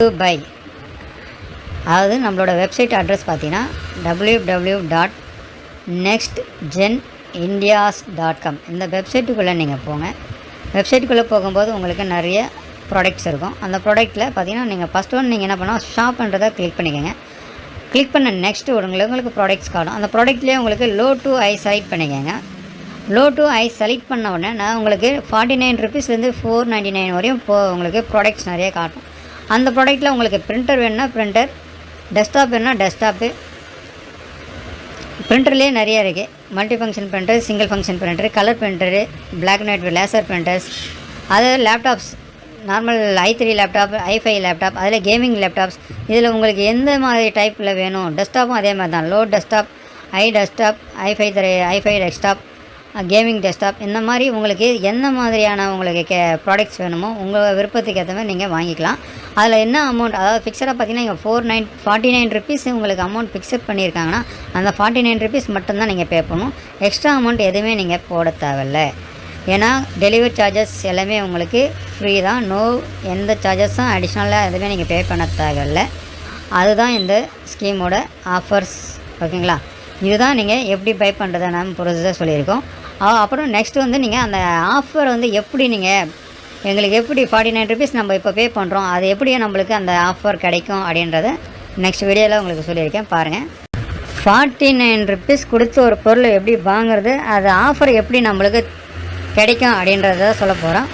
By அதாவது நம்மளோட website address பார்த்தீங்கன்னா www.nextgenindias.com. இந்த வெப்சைட்டுக்குள்ளே நீங்கள் போங்க. வெப்சைட்டுக்குள்ளே போகும்போது உங்களுக்கு நிறைய ப்ராடக்ட்ஸ் இருக்கும். அந்த ப்ராடக்ட்டில் பார்த்தீங்கன்னா நீங்கள் ஃபஸ்ட் ஒன் நீங்கள் என்ன பண்ணால் ஷாப்ன்றதை கிளிக் பண்ணிக்கோங்க. கிளிக் பண்ண நெக்ஸ்ட்டு உங்களுக்கு ப்ராடக்ட்ஸ் காணும். அந்த ப்ராடக்ட்லேயே உங்களுக்கு லோ டு ஹை செலக்ட் பண்ணிக்கோங்க. லோ டு ஹை செலக்ட் பண்ண உடனே நான் உங்களுக்கு 49 ருபீஸ்லேருந்து 499 வரையும் உங்களுக்கு ப்ராடக்ட்ஸ் நிறைய காட்டும். அந்த ப்ராடக்ட்டில் உங்களுக்கு பிரிண்டர் வேணுன்னா பிரிண்டர், டெஸ்க்டாப் வேணுன்னா டெஸ்க்டாப்பு. பிரிண்டர்லேயே நிறைய இருக்குது. Multi function printer, single function printer, colour printer, black and white laser printers. அதாவது laptops, normal i3 laptop, i5 laptop, அதில் கேமிங் லேப்டாப்ஸ். இதில் உங்களுக்கு எந்த மாதிரி டைப்பில் வேணும், டெஸ்க்டாப்பும் அதே மாதிரி தான். Low desktop, i5 desktop, gaming desktop, இந்த மாதிரி உங்களுக்கு எந்த மாதிரியான உங்களுக்கு ப்ராடக்ட்ஸ் வேணுமோ உங்கள் விருப்பத்துக்கு ஏற்ற மாதிரி நீங்கள் வாங்கிக்கலாம். அதில் என்ன அமௌண்ட், அதாவது ஃபிக்ஸடாக பார்த்தீங்கன்னா இங்கே 49 ருபீஸ் உங்களுக்கு அமௌண்ட் ஃபிக்ஸட் பண்ணியிருக்காங்கன்னா அந்த 49 ருபீஸ் மட்டும்தான் நீங்கள் பே பண்ணணும். எக்ஸ்ட்ரா அமௌண்ட் எதுவுமே நீங்கள் போட தேவையில்லை. ஏன்னா டெலிவரி சார்ஜஸ் எல்லாமே உங்களுக்கு ஃப்ரீ தான். எந்த சார்ஜஸும் அடிஷ்னலாக எதுவுமே நீங்கள் பே பண்ண தேவையில்லை. அதுதான் இந்த ஸ்கீமோட ஆஃபர்ஸ். ஓகேங்களா? இதுதான் நீங்கள் எப்படி பை பண்ணுறதை நம்ம ப்ரொசீஜர் சொல்லியிருக்கோம். அப்புறம் நெக்ஸ்ட்டு வந்து நீங்கள் அந்த ஆஃபர் வந்து எப்படி நீங்கள் எங்களுக்கு எப்படி 49 ருபீஸ் நம்ம இப்போ பே பண்ணுறோம், அது எப்படியே நம்மளுக்கு அந்த ஆஃபர் கிடைக்கும் அப்படின்றத நெக்ஸ்ட் வீடியோவில் உங்களுக்கு சொல்லியிருக்கேன் பாருங்கள். 49 ருபீஸ் கொடுத்து ஒரு பொருள் எப்படி வாங்குறது, அது ஆஃபர் எப்படி நம்மளுக்கு கிடைக்கும் அப்படின்றத சொல்ல போகிறோம்.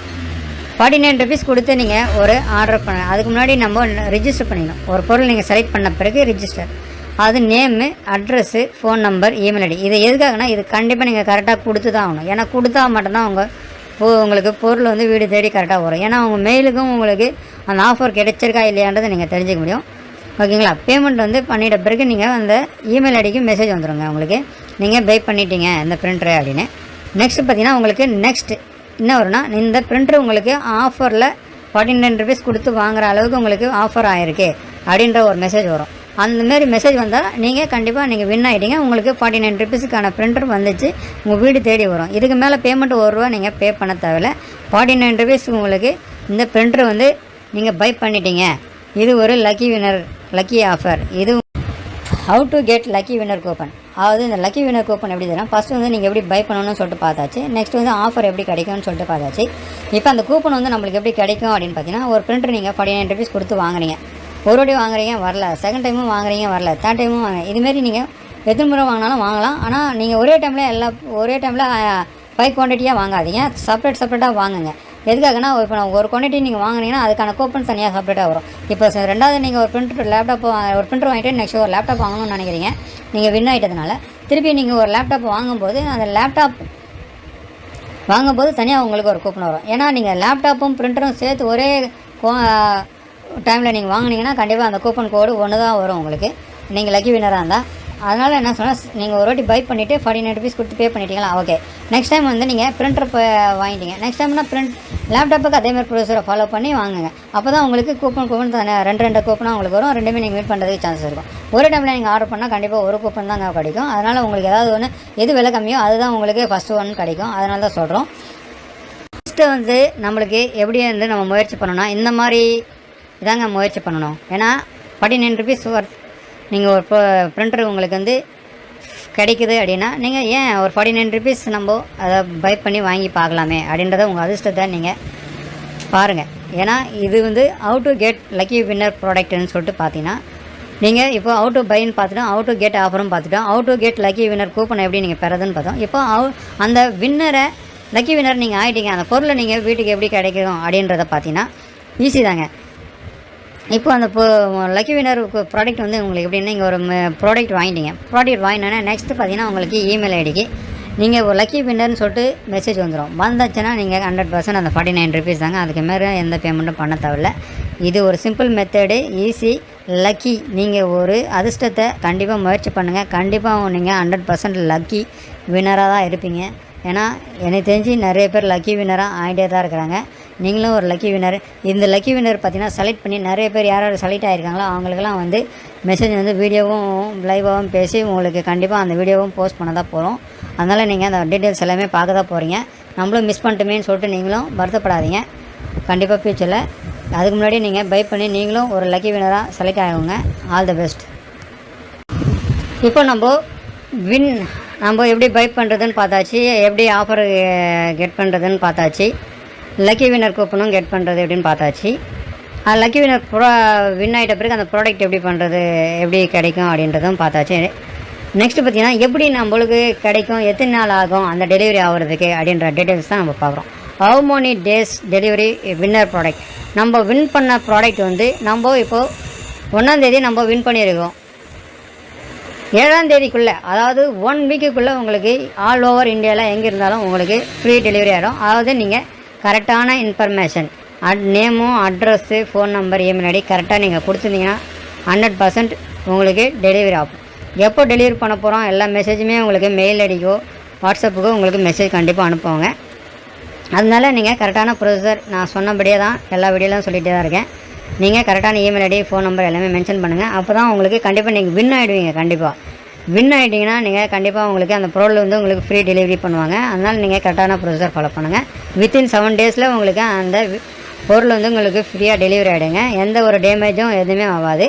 49 ருபீஸ் கொடுத்து நீங்கள் ஒரு ஆர்டர் அதுக்கு முன்னாடி நம்ம ரிஜிஸ்டர் பண்ணிடணும். ஒரு பொருள் நீங்கள் செலக்ட் பண்ண பிறகு ரிஜிஸ்டர், அது name, address, phone number, email ID. இது எதுக்காகனா இது கண்டிப்பாக நீங்கள் கரெக்டாக கொடுத்து தான் ஆகணும். ஏன்னா கொடுத்தா மட்டும்தான் உங்களுக்கு பொருள் வந்து வீடு தேடி கரெக்டாக வரும். ஏன்னா உங்கள் மெயிலுக்கும் உங்களுக்கு அந்த ஆஃபர் கிடைச்சிருக்கா இல்லையான்றதை நீங்கள் தெரிஞ்சுக்க முடியும். ஓகேங்களா? பேமெண்ட் வந்து பண்ணிட்ட பிறகு நீங்கள் அந்த இமெயில் ஐடிக்கு மெசேஜ் வந்துடுங்க உங்களுக்கு, நீங்கள் பை பண்ணிட்டீங்க இந்த பிரிண்டரு அப்படின்னு. நெக்ஸ்ட்டு பார்த்தீங்கன்னா உங்களுக்கு என்ன வரும்னா, இந்த பிரிண்டர் உங்களுக்கு ஆஃபரில் 49 ருபீஸ் கொடுத்து வாங்குகிற அளவுக்கு உங்களுக்கு ஆஃபர் ஆகிருக்கு அப்படின்ற ஒரு மெசேஜ் வரும். அந்தமாரி மெசேஜ் வந்தால் நீங்கள் கண்டிப்பாக நீங்கள் வின் ஆகிட்டீங்க. உங்களுக்கு 49 ருபீஸுக்கான பிரிண்டர் வந்துச்சு, உங்கள் வீடு தேடி வரும். இதுக்கு மேலே பேமெண்ட் ₹1 நீங்கள் பே பண்ண தேவையில்லை. 49 ருபீஸுக்கு உங்களுக்கு இந்த பிரிண்டர் வந்து நீங்கள் பை பண்ணிட்டீங்க. இது ஒரு லக்கி ஆஃபர். இது how to get lucky winner coupon. அதாவது இந்த லக்கி வின்னர் கூப்பன் எப்படி தரேன், ஃபஸ்ட்டு வந்து நீங்கள் எப்படி பை பண்ணணும்னு சொல்லிட்டு பார்த்தாச்சு. நெக்ஸ்ட் வந்து ஆஃபர் எப்படி கிடைக்கும்னு சொல்லிட்டு பார்த்தாச்சு. இப்போ அந்த கூப்பன் வந்து நம்மளுக்கு எப்படி கிடைக்கும் அப்படின்னு பார்த்தீங்கன்னா, ஒரு பிரிண்டர் நீங்கள் 49 ருபீஸ் கொடுத்து வாங்குறீங்க, ஒரு வாட்டி வாங்குறீங்க வரல, செகண்ட் டைமும் வாங்குறீங்க வரல, தேர்ட் டைமும் வாங்குறீங்க. இதுமாரி நீங்கள் எத்தனை முறை வாங்கினாலும் வாங்கலாம். ஆனால் நீங்கள் ஒரே டைமில் 5 குவான்டிட்டியாக வாங்காதீங்க, செப்பரேட்டாக வாங்குங்க. எதுக்காகனா, இப்போ ஒரு குவான்டிட்டி நீங்கள் வாங்குனீங்கன்னா அதுக்கான கூப்பன் தனியாக செப்பரேட்டாக வரும். இப்போ ரெண்டாவது நீங்கள் ஒரு பிரிண்டர் வாங்கிட்டு நெக்ஸ்ட் ஒரு லேப்டாப் வாங்கணும்னு நினைக்கிறீங்க, நீங்கள் வின் ஆகிட்டதுனால திருப்பி நீங்கள் ஒரு லேப்டாப் வாங்கும்போது அந்த லேப்டாப் வாங்கும்போது தனியாக உங்களுக்கு ஒரு கூப்பன் வரும். ஏன்னா நீங்கள் லேப்டாப்பும் பிரிண்டரும் சேர்த்து ஒரே டைமில் நீங்கள் வாங்கினீங்கன்னா கண்டிப்பாக அந்த கூப்பன் கோடு ஒன்று தான் வரும் உங்களுக்கு, நீங்கள் லக்கி வின்னராக இருந்தால். அதனால் என்ன சொன்னால், நீங்கள் ஒரு வாட்டி பை பண்ணிவிட்டு 49 ருபீஸ் கொடுத்து பே பண்ணிட்டீங்களா, ஓகே. நெக்ஸ்ட் டைம் வந்து நீங்கள் பிரிண்டர் வாங்கிட்டீங்க, நெக்ஸ்ட் டைம்னா லேப்டாப்புக்கு அதேமாதிரி ப்ரொசீஜரை ஃபாலோ பண்ணி வாங்குங்க. அப்போ தான் உங்களுக்கு கூப்பன் ரெண்டு கூப்பனாக உங்களுக்கு வரும். ரெண்டுமே நீங்கள் மீட் பண்ணுறதுக்கு சான்சஸ் இருக்கும். ஒரு டைமில் நீங்கள் ஆர்டர் பண்ணால் கண்டிப்பாக ஒரு கூப்பன் தாங்க கிடைக்கும். அதனால் உங்களுக்கு ஏதாவது ஒன்று எது விலை கம்மியோ அதுதான் உங்களுக்கு ஃபஸ்ட்டு ஒன்று கிடைக்கும். அதனால தான் சொல்கிறோம். ஃபஸ்ட்டு வந்து நம்மளுக்கு எப்படி வந்து நம்ம முயற்சி பண்ணணும்னா, இந்த மாதிரி இதாங்க முயற்சி பண்ணணும். ஏன்னா 49 ருபீஸ் நீங்கள் ஒரு பிரிண்டர் உங்களுக்கு வந்து கிடைக்குது அப்படின்னா, நீங்கள் ஏன் ஒரு 49 ருபீஸ் நம்ம அதை பை பண்ணி வாங்கி பார்க்கலாமே அப்படின்றத உங்கள் அதிர்ஷ்டத்தை நீங்கள் பாருங்கள். ஏன்னா இது வந்து how to get lucky winner ப்ராடக்ட்னு சொல்லிட்டு பார்த்தீங்கன்னா, நீங்கள் இப்போ ஹவு டு பைன்னு பார்த்துட்டோம், ஹவு டு கெட் ஆஃபரும் பார்த்துட்டோம், how to get lucky winner coupon எப்படி நீங்கள் பெறதுன்னு பார்த்தோம். இப்போ அந்த லக்கி வின்னர் நீங்கள் ஆகிட்டீங்க. அந்த பொருளை நீங்கள் வீட்டுக்கு எப்படி கிடைக்கும் அப்படின்றத பார்த்தீங்கன்னா ஈஸி தாங்க. இப்போ அந்த லக்கி வின்னர் ப்ராடக்ட் வந்து உங்களுக்கு எப்படின்னா, நீங்கள் ஒரு ப்ராடக்ட் வாங்கினோன்னா நெக்ஸ்ட்டு பார்த்தீங்கன்னா உங்களுக்கு இமெயில் ஐடிக்கு நீங்கள் ஒரு லக்கி வின்னர்னு சொல்லிட்டு மெசேஜ் வந்துடும். வந்துச்சுன்னா நீங்கள் 100% அந்த 49 ருபீஸ் தாங்க. அதுக்கு மேலே எந்த பேமெண்ட்டும் பண்ண தேவையில்ல. இது ஒரு சிம்பிள் மெத்தடு, ஈஸி, லக்கி. நீங்கள் ஒரு அதிர்ஷ்டத்தை கண்டிப்பாக முயற்சி பண்ணுங்கள். கண்டிப்பாக நீங்கள் 100% லக்கி வின்னராக தான் இருப்பீங்க. ஏன்னா எனக்கு தெரிஞ்சு நிறைய பேர் லக்கி வின்னராக ஆகிட்டே தான் இருக்கிறாங்க. நீங்களும் ஒரு லக்கி வின்னர். இந்த லக்கி வின்னர் பார்த்தீங்கன்னா செலக்ட் பண்ணி நிறைய பேர் யார் செலக்ட் ஆகிருக்காங்களோ அவங்களுக்கெல்லாம் வந்து மெசேஜ் வந்து வீடியோவும் லைவாகவும் பேசி உங்களுக்கு கண்டிப்பாக அந்த வீடியோவும் போஸ்ட் பண்ண தான் போகிறோம். அதனால் நீங்கள் அந்த டீட்டெயில்ஸ் எல்லாமே பார்க்க தான் போகிறீங்க. நம்மளும் மிஸ் பண்ணிட்டோமேன்னு சொல்லிட்டு நீங்களும் வருத்தப்படாதீங்க. கண்டிப்பாக ஃப்யூச்சரில் அதுக்கு முன்னாடி நீங்கள் பை பண்ணி நீங்களும் ஒரு லக்கி வினராக செலக்ட் ஆகுங்க. All the best. இப்போ நம்ம எப்படி பை பண்ணுறதுன்னு பார்த்தாச்சு, எப்படி ஆஃபர் கெட் பண்ணுறதுன்னு பார்த்தாச்சு, லக்கி வினர் கூப்பனும் கெட் பண்ணுறது எப்படின்னு பார்த்தாச்சு. லக்கி வினர் வின் ஆகிட்ட பிறகு அந்த ப்ராடக்ட் எப்படி பண்ணுறது, எப்படி கிடைக்கும் அப்படின்றதும் பார்த்தாச்சு. நெக்ஸ்ட்டு பார்த்திங்கன்னா எப்படி நம்மளுக்கு கிடைக்கும், எத்தனை நாள் ஆகும் அந்த டெலிவரி ஆகிறதுக்கு அப்படின்ற டீட்டெயில்ஸ் தான் நம்ம பார்க்குறோம். How many days delivery winner product. நம்ம வின் பண்ண ப்ராடக்ட் வந்து நம்ம இப்போது 1ஆம் தேதி நம்ம வின் பண்ணியிருக்கோம். 7ஆம் தேதிக்குள்ளே, அதாவது 1 வீக்குக்குள்ளே உங்களுக்கு ஆல் ஓவர் இந்தியாவில் எங்கே இருந்தாலும் உங்களுக்கு ஃப்ரீ டெலிவரி ஆகிடும். அதாவது நீங்கள் கரெக்டான இன்ஃபர்மேஷன், நேமும் address phone number email ID கரெக்டாக நீங்கள் கொடுத்துருந்தீங்கன்னா 100% உங்களுக்கு டெலிவரி ஆகும். எப்போ டெலிவரி பண்ண போகிறோம் எல்லா மெசேஜுமே உங்களுக்கு மெயில் ஐடிக்கோ வாட்ஸ்அப்புக்கோ உங்களுக்கு மெசேஜ் கண்டிப்பாக அனுப்புவாங்க. அதனால நீங்கள் கரெக்டான ப்ரொசீஜர் நான் சொன்னபடியே தான் எல்லா வீடியோலாம் சொல்லிகிட்டே தான் இருக்கேன். நீங்கள் கரெக்டான இமெயில் ஐடி ஃபோன் நம்பர் எல்லாமே மென்ஷன் பண்ணுங்கள். அப்போ தான் உங்களுக்கு கண்டிப்பாக நீங்கள் வின் ஆகிடுவீங்க. கண்டிப்பாக வின் ஆகிட்டிங்கன்னா நீங்கள் கண்டிப்பாக உங்களுக்கு அந்த பொருள் வந்து உங்களுக்கு ஃப்ரீ டெலிவரி பண்ணுவாங்க. அதனால் நீங்கள் கரெக்டான ப்ரொசீஜர் ஃபாலோ பண்ணுங்கள். வித்தின் 7 daysல உங்களுக்கு அந்த பொருள் வந்து உங்களுக்கு ஃப்ரீயாக டெலிவரி ஆகிடுங்க. எந்த ஒரு டேமேஜும் எதுவுமே ஆகாது.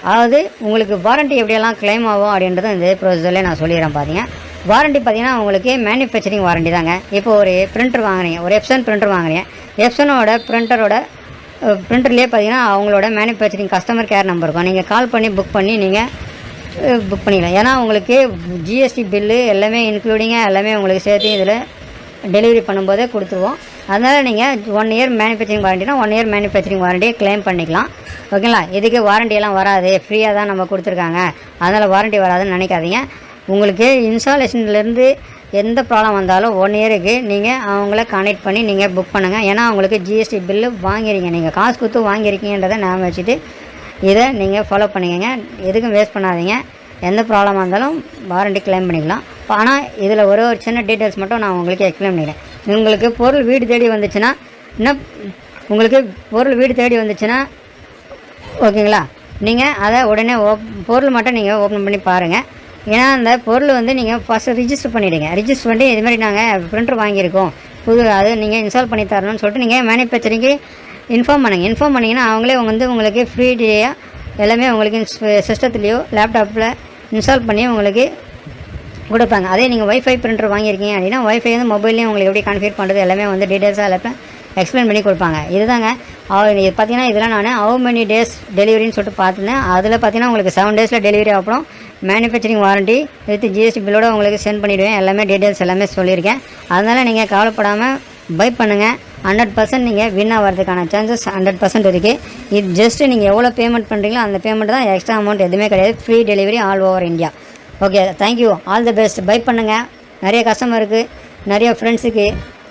அதாவது உங்களுக்கு வாரண்ட்டி எப்படியெல்லாம் கிளைம் ஆகும் அப்படின்றது இந்த ப்ரொசீஜர்லேயே நான் சொல்லிடுறேன். பார்த்தீங்க வாரண்ட்டி பார்த்தீங்கன்னா உங்களுக்கு மேனுஃபேக்சரிங் வாரண்ட்டி தாங்க. இப்போ ஒரு பிரிண்டர் வாங்குறீங்க, ஒரு எப்சன் பிரிண்டர் வாங்குறீங்க. எப்சனோட பிரிண்டர்லேயே பார்த்தீங்கன்னா அவங்களோட மேனுஃபேக்சரிங் கஸ்டமர் கேர் நம்பர் இருக்கும். நீங்கள் கால் பண்ணி புக் பண்ணிக்கலாம். ஏன்னா உங்களுக்கு ஜிஎஸ்டி பில்லு எல்லாமே இன்க்ளூடிங்காக எல்லாமே உங்களுக்கு சேர்த்து இதில் டெலிவரி பண்ணும்போதே கொடுத்துருவோம். அதனால் நீங்கள் 1 year மேனுஃபேக்சரிங் வாரண்டினா 1 year மேனுஃபேக்சரிங் வாரண்டியை கிளைம் பண்ணிக்கலாம். ஓகேங்களா? இதுக்கு வாரண்டியெல்லாம் வராது, ஃப்ரீயாக தான் நம்ம கொடுத்துருக்காங்க, அதனால் வாரண்ட்டி வராதுன்னு நினைக்காதீங்க. உங்களுக்கு இன்ஸ்டாலேஷன்லேருந்து எந்த ப்ராப்ளம் வந்தாலும் 1 yearக்கு நீங்கள் அவங்கள கான்டெக்ட் பண்ணி நீங்கள் புக் பண்ணுங்கள். ஏன்னா அவங்களுக்கு ஜிஎஸ்டி பில்லு வாங்கிருக்கீங்க, நீங்கள் காசு கொடுத்து வாங்கியிருக்கீங்கன்றதை ஞாபகம் வச்சுட்டு இதை நீங்கள் ஃபாலோ பண்ணிக்கங்க. எதுக்கும் வேஸ்ட் பண்ணாதீங்க. எந்த ப்ராப்ளமாக இருந்தாலும் வாரண்ட்டி கிளைம் பண்ணிக்கலாம். ஆனால் இதில் ஒரு சின்ன டீட்டெயில்ஸ் மட்டும் நான் உங்களுக்கு எக்ஸ்பிளைன் பண்ணிக்கிறேன். உங்களுக்கு பொருள் வீடு தேடி வந்துச்சுன்னா ஓகேங்களா, நீங்கள் அதை உடனே பொருள் மட்டும் நீங்கள் ஓப்பன் பண்ணி பாருங்கள். ஏன்னா அந்த பொருள் வந்து நீங்கள் ஃபஸ்ட்டு ரிஜிஸ்டர் பண்ணிவிடுங்க. ரிஜிஸ்டர் பண்ணி இதுமாதிரி நாங்கள் ப்ரிண்டர் வாங்கியிருக்கோம், அது நீங்கள் இன்ஸ்டால் பண்ணி தரணும்னு சொல்லிட்டு நீங்கள் மேனுஃபேக்சரிங்கு இன்ஃபார்ம் பண்ணிங்கன்னா அவங்களே உங்களுக்கு ஃப்ரீயாக எல்லாமே உங்களுக்கு சிஸ்டத்துலேயோ லேப்டாப்பில் இன்ஸ்டால் பண்ணி உங்களுக்கு கொடுப்பாங்க. அதே நீங்கள் வைஃபை பிரிண்டர் வாங்கியிருக்கீங்க அப்படின்னா வைஃபை வந்து மொபைல்லையும் உங்களுக்கு எப்படி கான்ஃபிகர் பண்ணுறது எல்லாமே வந்து டீட்டெயில்ஸாக எல்லாமே எக்ஸ்பிளைன் பண்ணி கொடுப்பாங்க. இதுதாங்க இது பார்த்தீங்கன்னா இதெல்லாம் நான் ஹவு many days டெலிவரின்னு சொல்லிட்டு பார்த்துருந்தேன். அதில் பார்த்தீங்கன்னா உங்களுக்கு 7 daysல டெலிவரி ஆகணும். மேனுஃபேக்சரிங் வாரண்ட்டி வித் ஜிஎஸ்டி பில்லோட உங்களுக்கு சென்ட் பண்ணிவிடுவேன். எல்லாமே டீட்டெயில்ஸ் எல்லாமே சொல்லியிருக்கேன். அதனால் நீங்கள் கவலைப்படாமல் பை பண்ணுங்கள். 100% நீங்கள் வின் ஆகிறதுக்கான சான்சஸ் 100% இருக்குது. இது ஜஸ்ட்டு நீங்கள் எவ்வளோ பேமெண்ட் பண்ணுறீங்களோ அந்த பேமெண்ட் தான், எக்ஸ்ட்ரா அமௌண்ட் எதுவுமே கிடையாது. Free delivery all over India. Okay, thank you, all the best. Buy பண்ணுங்கள். நிறைய கஸ்டமருக்கு, நிறைய ஃப்ரெண்ட்ஸுக்கு,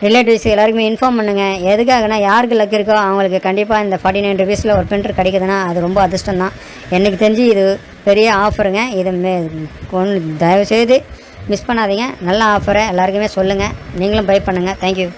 ரிலேட்டிவ்ஸுக்கு எல்லாருக்குமே இன்ஃபார்ம் பண்ணுங்கள். எதுக்காகனா யாருக்கு லக் இருக்கோ அவங்களுக்கு கண்டிப்பாக இந்த 49 rupeesல ஒரு பிரிண்டர் கிடைக்குதுன்னா அது ரொம்ப அதிர்ஷ்டம் தான். எனக்கு தெரிஞ்சு இது பெரிய ஆஃபருங்க. இது தயவுசெய்து மிஸ் பண்ணாதீங்க. நல்ல ஆஃபரை எல்லாருக்குமே சொல்லுங்கள். நீங்களும் பை பண்ணுங்கள். தேங்க்யூ.